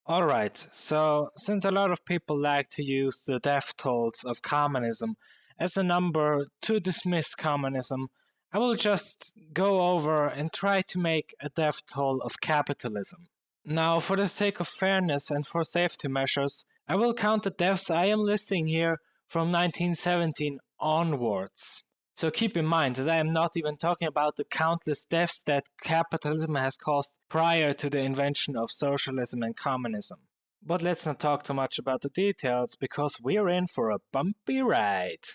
Alright, so since a lot of people like to use the death tolls of communism as a number to dismiss communism, I will just go over and try to make a death toll of capitalism. Now, for the sake of fairness and for safety measures, I will count the deaths I am listing here from 1917 onwards. So keep in mind that I am not even talking about the countless deaths that capitalism has caused prior to the invention of socialism and communism. But let's not talk too much about the details because we're in for a bumpy ride.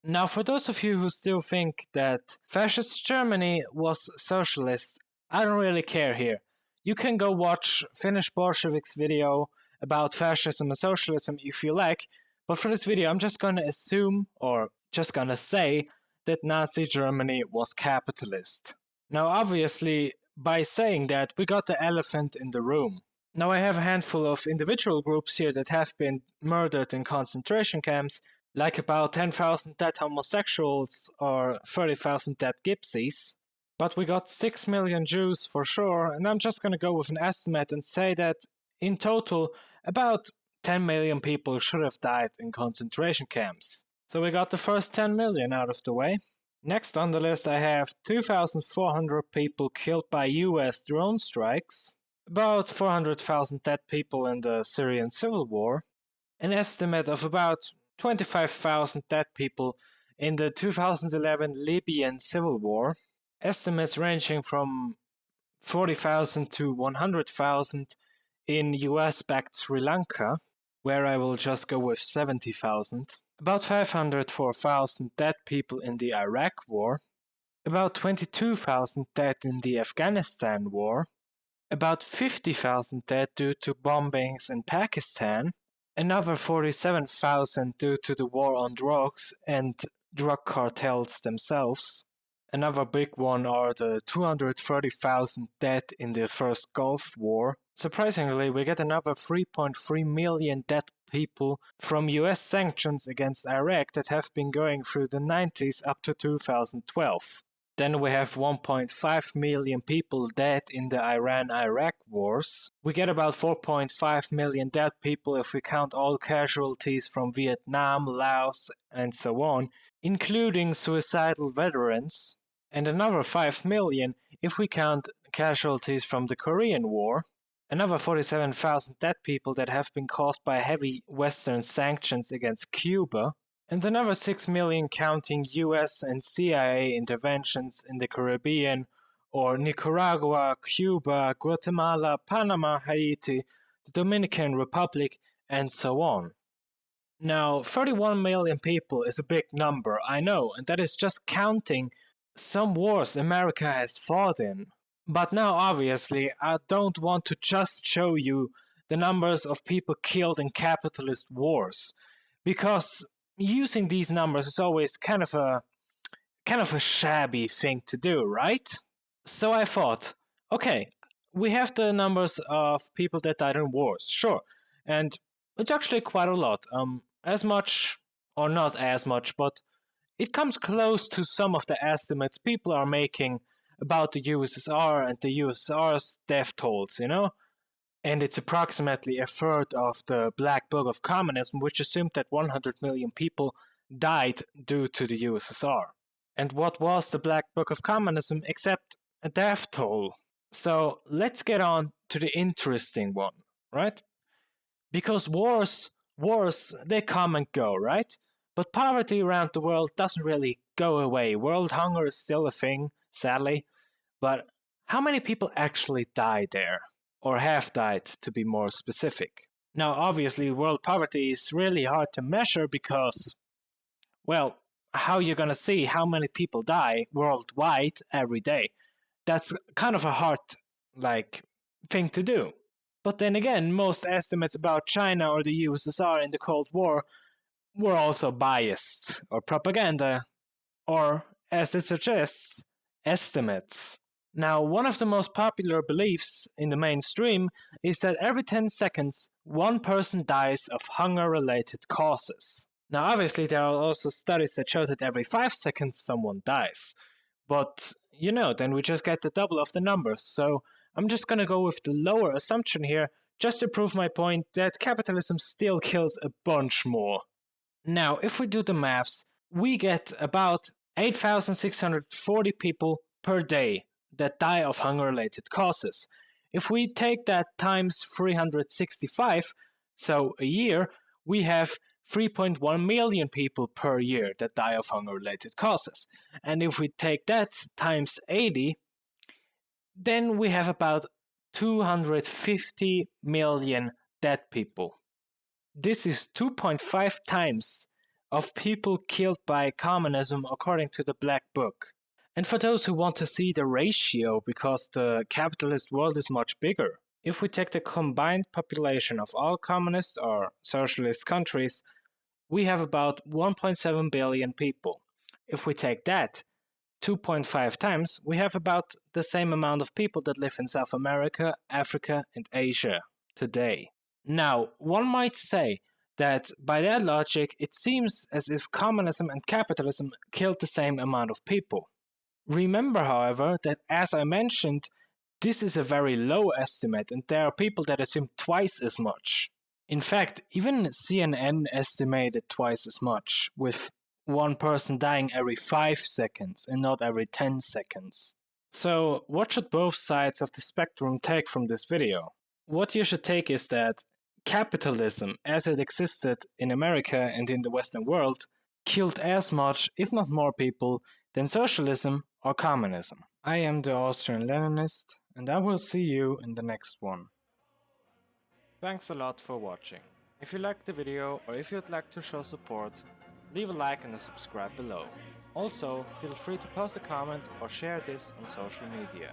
Now, for those of you who still think that fascist Germany was socialist, I don't really care here. You can go watch Finnish Bolsheviks' video about fascism and socialism if you like, but for this video I'm just gonna assume, or just gonna say, that Nazi Germany was capitalist. Now obviously, by saying that, we got the elephant in the room. Now I have a handful of individual groups here that have been murdered in concentration camps, like about 10,000 dead homosexuals or 30,000 dead gypsies. But we got 6 million Jews for sure, and I'm just gonna go with an estimate and say that in total, about 10 million people should have died in concentration camps. So we got the first 10 million out of the way. Next on the list I have 2,400 people killed by US drone strikes, about 400,000 dead people in the Syrian civil war, an estimate of about 25,000 dead people in the 2011 Libyan civil war, estimates ranging from 40,000 to 100,000 in US-backed Sri Lanka, where I will just go with 70,000. About 504,000 dead people in the Iraq war, about 22,000 dead in the Afghanistan war, about 50,000 dead due to bombings in Pakistan, another 47,000 due to the war on drugs and drug cartels themselves. Another big one are the 230,000 dead in the first Gulf War. Surprisingly, we get another 3.3 million dead people from US sanctions against Iraq that have been going through the 90s up to 2012. Then we have 1.5 million people dead in the Iran-Iraq wars. We get about 4.5 million dead people if we count all casualties from Vietnam, Laos, and so on, including suicidal veterans, and another 5 million if we count casualties from the Korean War. Another 47,000 dead people that have been caused by heavy Western sanctions against Cuba, and another 6 million counting US and CIA interventions in the Caribbean, or Nicaragua, Cuba, Guatemala, Panama, Haiti, the Dominican Republic, and so on. Now, 31 million people is a big number, I know, and that is just counting some wars America has fought in. But now, obviously, I don't want to just show you the numbers of people killed in capitalist wars, because using these numbers is always kind of a shabby thing to do, right? So I thought, okay, we have the numbers of people that died in wars, sure, and it's actually quite a lot. As much, or not as much, but it comes close to some of the estimates people are making about the USSR and the USSR's death tolls, you know? And it's approximately a third of the Black Book of Communism, which assumed that 100 million people died due to the USSR. And what was the Black Book of Communism except a death toll? So let's get on to the interesting one, right? Because wars, they come and go, right? But poverty around the world doesn't really go away. World hunger is still a thing, sadly. But how many people actually die there? Or have died, to be more specific. Now, obviously, world poverty is really hard to measure because, well, how you're gonna see how many people die worldwide every day? That's kind of a hard, thing to do. But then again, most estimates about China or the USSR in the Cold War were also biased, or propaganda, or, as it suggests, estimates. Now, one of the most popular beliefs in the mainstream is that every 10 seconds, one person dies of hunger-related causes. Now, obviously, there are also studies that show that every 5 seconds someone dies. But, then we just get the double of the numbers. So I'm just gonna go with the lower assumption here just to prove my point that capitalism still kills a bunch more. Now, if we do the maths, we get about 8,640 people per day that die of hunger-related causes. If we take that times 365, so a year, we have 3.1 million people per year that die of hunger-related causes. And if we take that times 80, then we have about 250 million dead people. This is 2.5 times of people killed by communism according to the Black Book. And for those who want to see the ratio, because the capitalist world is much bigger, if we take the combined population of all communist or socialist countries, we have about 1.7 billion people. If we take that 2.5 times, we have about the same amount of people that live in South America, Africa, and Asia today. Now, one might say that by that logic, it seems as if communism and capitalism killed the same amount of people. Remember, however, that as I mentioned, this is a very low estimate and there are people that assume twice as much. In fact, even CNN estimated twice as much, with one person dying every 5 seconds and not every 10 seconds. So, what should both sides of the spectrum take from this video? What you should take is that capitalism, as it existed in America and in the Western world, killed as much, if not more people, than socialism or communism. I am the Austrian Leninist, and I will see you in the next one. Thanks a lot for watching. If you liked the video or if you'd like to show support, leave a like and a subscribe below. Also, feel free to post a comment or share this on social media.